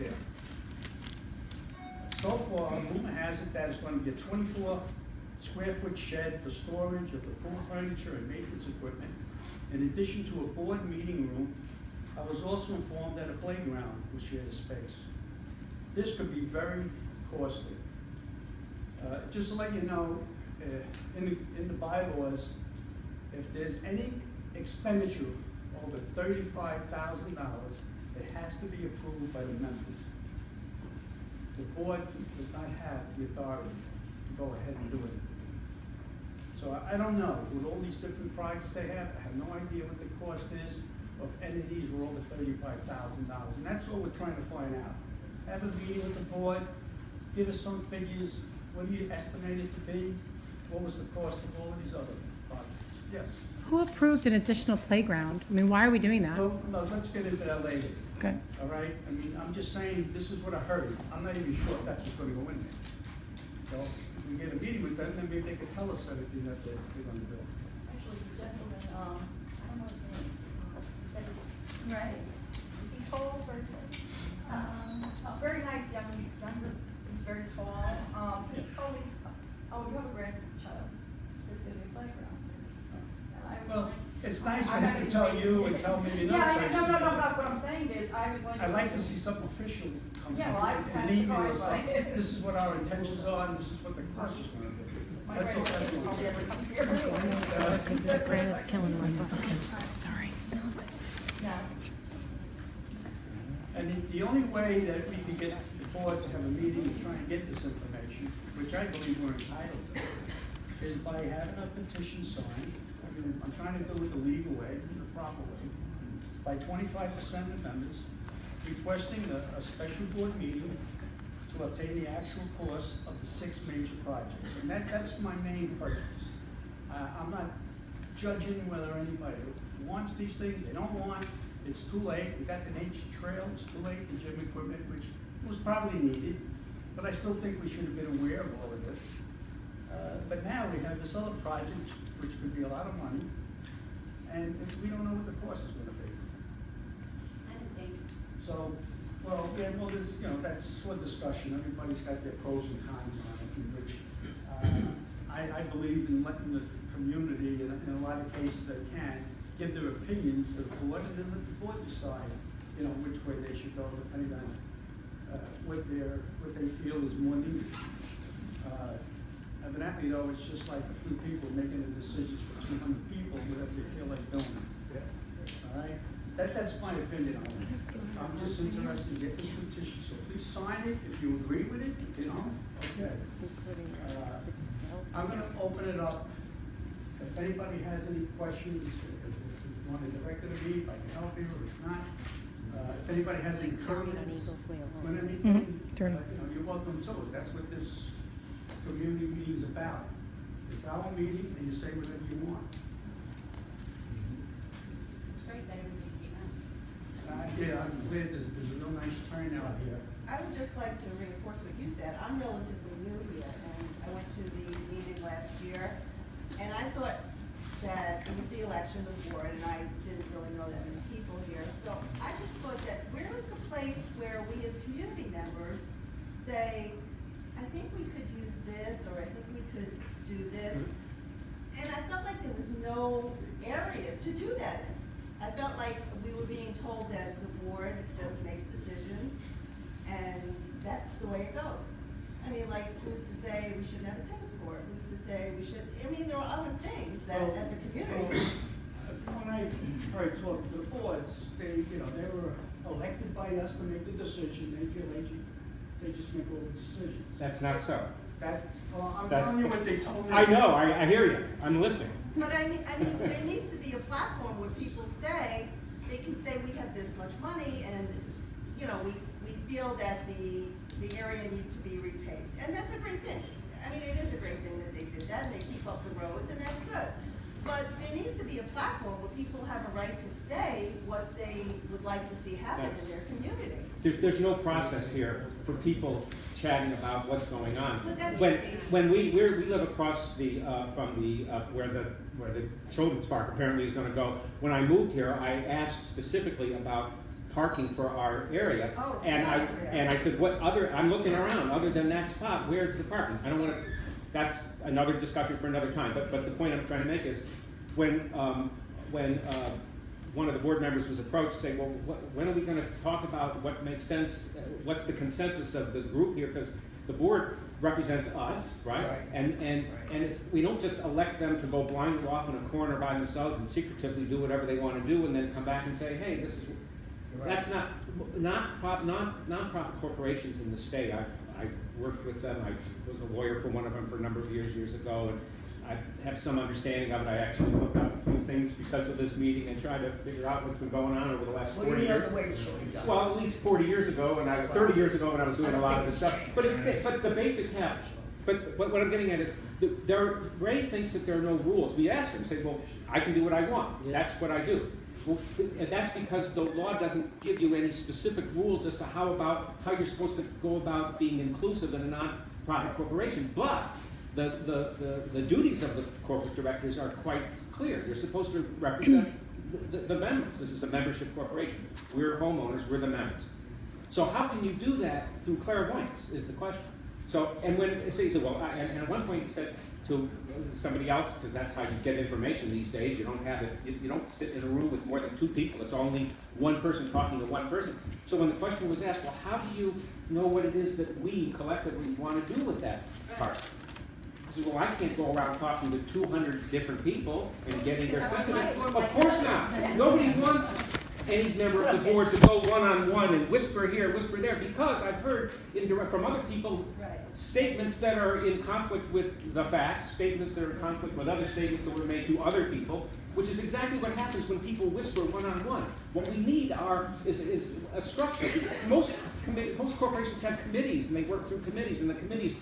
there. So far, rumor has it that it's going to be a 24 square foot shed for storage of the pool furniture and maintenance equipment, in addition to a board meeting room. I was also informed that a playground will share the space. This could be very costly. Just to let you know, in the bylaws, if there's any expenditure over $35,000, it has to be approved by the members. The board does not have the authority to go ahead and do it. So I don't know, with all these different projects they have, I have no idea what the cost is of any of these were over $35,000. And that's what we're trying to find out. Have a meeting with the board, give us some figures. What do you estimate it to be? What was the cost of all of these other projects? Yes? Who approved an additional playground? I mean, why are we doing that? Well, no, let's get into that later. Okay. All right? I mean, I'm just saying, this is what I heard. I'm not even sure if that's what's gonna go in there. So, if we get a meeting with them, then maybe they could tell us everything that they're gonna do. Actually, the gentleman, I don't know his name, you said it's Ray. Is he tall or very tall? Very nice young, he's very tall. He told me, oh, you have a grandchild, there's gonna be a playground. And I was Well, like, it's nice for him to tell you and tell me another yeah, person. no, what I'm saying is, I was like. I'd like to see something official come Yeah, well, I was from kind an of email or surprised by something. it. This is what our intentions are, and this is what the course is gonna be. My That's all. grandchild That's probably all. ever comes here anyway. Because the grand's killing one. Okay, sorry. Yeah. And the only way that we can get the board to have a meeting and try and get this information, which I believe we're entitled to, is by having a petition signed. I'm trying to do it the legal way, the proper way, by 25% of the members, requesting a special board meeting to obtain the actual cost of the 6 major projects. And that's my main purpose. I'm not judging whether anybody wants these things, they don't want, it's too late. We got the nature trail, it's too late, the gym equipment, which was probably needed, but I still think we should have been aware of all of this. But now we have this other project, which could be a lot of money, and we don't know what the cost is gonna be. That is dangerous. So, well, yeah, well, there's, that's for discussion. Everybody's got their pros and cons on it, in which, I believe in letting the community, in a lot of cases they can, give their opinions to the board, and then let the board decide, which way they should go, depending on, what they feel is more needed. Evidently, though, it's just like a few people making the decisions for 200 people, whatever they feel like doing. All right? That's my opinion on it. I'm just interested in getting this petition, so please sign it if you agree with it. If you don't, okay. I'm gonna open it up. If anybody has any questions, if you want to direct it to me, if I can help you, or if not. If anybody has any comments on anything, you're welcome to it. That's what this community meeting is about. It's our meeting, and you say whatever you want. It's great that everybody came out. Yeah, I'm glad there's a real nice turnout here. I would just like to reinforce what you said. I'm relatively new here, and I went to the meeting last year, and I thought that it was the election of the board, and I didn't really know that many people here. So I just thought that where is the place where we as community members say, I think we could use this, or I think we could do this. And I felt like there was no area to do that in. I felt like we were being told that the board just makes decisions, and that's the way it goes. I mean, like, who's to say we shouldn't have a tennis court? Who's to say we should, I mean, there are other things that, as a community. When I heard talk to the boards, they were elected by us to make the decision. They feel they just make all the decisions. That's not so. I'm telling you what they told me. I know, I hear you. I'm listening. But I mean, there needs to be a platform where people say, they can say we have this much money, and, we feel that the area needs to be repaved. And that's a great thing. I mean, it is a great thing that they did that, and they keep up the roads, and that's good. But there needs to be a platform where people have a right to say what they would like to see happen in their community. There's no process here for people chatting about what's going on. But that's When we live across from where the children's park apparently is going to go. When I moved here, I asked specifically about parking for our area. Oh, it's And not there. I said, I'm looking around, other than that spot, where's the parking? I don't wanna, that's another discussion for another time, but the point I'm trying to make is, when one of the board members was approached, saying, well, when are we gonna talk about what makes sense, what's the consensus of the group here, because the board represents us, right? Right. And it's, we don't just elect them to go blindly off in a corner by themselves and secretively do whatever they wanna do, and then come back and say, hey, this is, that's not-profit corporations in the state. I worked with them, I was a lawyer for one of them for a number of years ago, and I have some understanding of it. I actually looked up a few things because of this meeting and tried to figure out what's been going on over the last 40 years. Well, you know the way it should be done. Well, at least 40 years ago, and 30 years ago when I was doing a lot of this stuff. But the basics have. But what I'm getting at is, Ray thinks that there are no rules. We ask him, say, well, I can do what I want. That's what I do. Well, and that's because the law doesn't give you any specific rules as to how you're supposed to go about being inclusive in a non-profit corporation. But the duties of the corporate directors are quite clear. You're supposed to represent the members. This is a membership corporation. We're homeowners, we're the members. So how can you do that through clairvoyance is the question. So, and when, so he said, well, and at one point he said to somebody else, because that's how you get information these days, you don't have it, you don't sit in a room with more than 2 people, it's only one person talking to one person. So when the question was asked, well, how do you know what it is that we collectively want to do with that part? He said, well, I can't go around talking to 200 different people and getting their sense of it. Of course not. Nobody wants any member of the board to go one-on-one and whisper here, whisper there, because I've heard from other people statements that are in conflict with the facts, statements that are in conflict with other statements that were made to other people, which is exactly what happens when people whisper one-on-one. What we need is a structure. Most corporations have committees, and they work through committees, and the committees,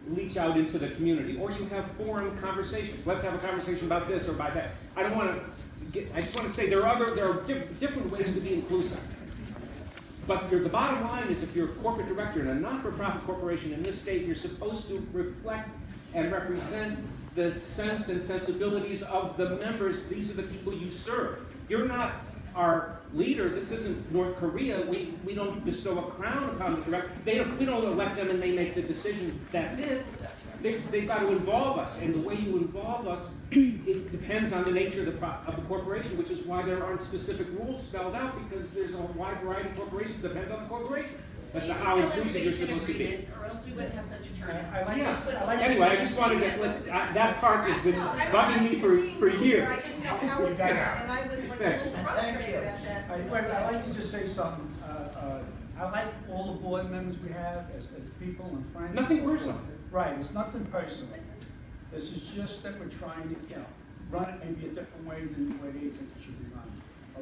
leach out into the community. Or you have forum conversations. Let's have a conversation about this or about that. I just want to say there are different ways to be inclusive. But the bottom line is, if you're a corporate director in a not-for-profit corporation in this state, you're supposed to reflect and represent the sense and sensibilities of the members. These are the people you serve. You're not our leader. This isn't North Korea. We don't bestow a crown upon the director. We don't elect them and they make the decisions. That's it. They've got to involve us, and the way you involve us, it depends on the nature of the corporation, which is why there aren't specific rules spelled out, because there's a wide variety of corporations. Depends on the corporation as to how inclusive you're supposed to be. Or else we wouldn't have such a turnout. Anyway, I just wanted to that part has been bugging me for years. I didn't know how it worked, and I was like a little frustrated at that. I'd like to just say something. I like all the board members we have as people and friends. Nothing personal. Right, it's nothing personal. This is just that we're trying to, run it maybe a different way than the way they think it should be run.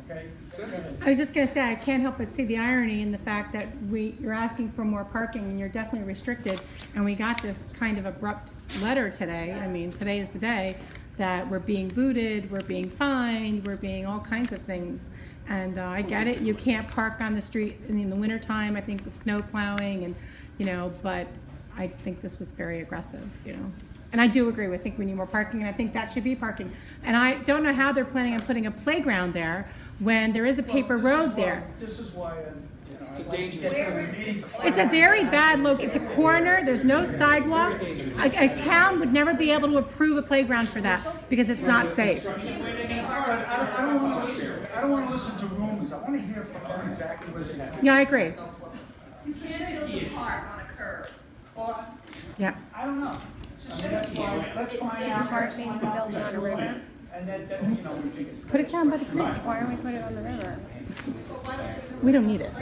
Okay? Go ahead. I was just gonna say, I can't help but see the irony in the fact that you're asking for more parking and you're definitely restricted, and we got this kind of abrupt letter today. I mean, today is the day that we're being booted, we're being fined, we're being all kinds of things. And I get it, you can't park on the street in the wintertime, I think with snow plowing and, but I think this was very aggressive, And I do agree, I think we need more parking, and I think that should be parking. And I don't know how they're planning on putting a playground there when there is a paper road there. This is why, It's a dangerous. It's a very bad it's a corner, there's no sidewalk. A town would never be able to approve a playground for that because it's not safe. I don't want to listen to rumors. I want to hear from them exactly what they say. Yeah, I agree. You can't build a park on a curve. Well, Yeah. I don't know. I mean, that's why, let's find out. park needs to be built on a river? And then, we can. Put it down by the creek. Why don't we put it on the river? We don't need it.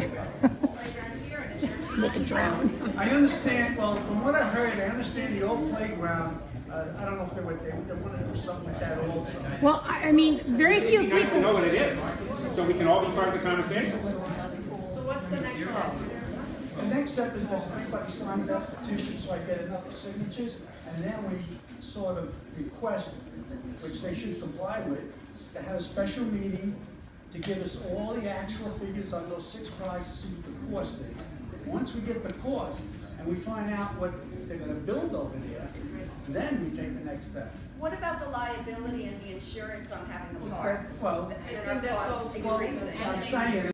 Make it drown. I understand, well, from what I heard, I understand the old playground, I don't know if they want to do something with that also. Well, I mean, very few It'd be nice to know people. what it is, so we can all be part of the conversation. So what's the next step? The next step is that everybody signs that petition, so I get enough signatures, and then we sort of request, which they should comply with, to have a special meeting to give us all the actual figures on those 6 projects, to see what the cost is. Once we get the cost, and we find out what they're gonna build over there, then we take the next step. What about the liability and the insurance on having a park? Well, I think that's all. I'm saying,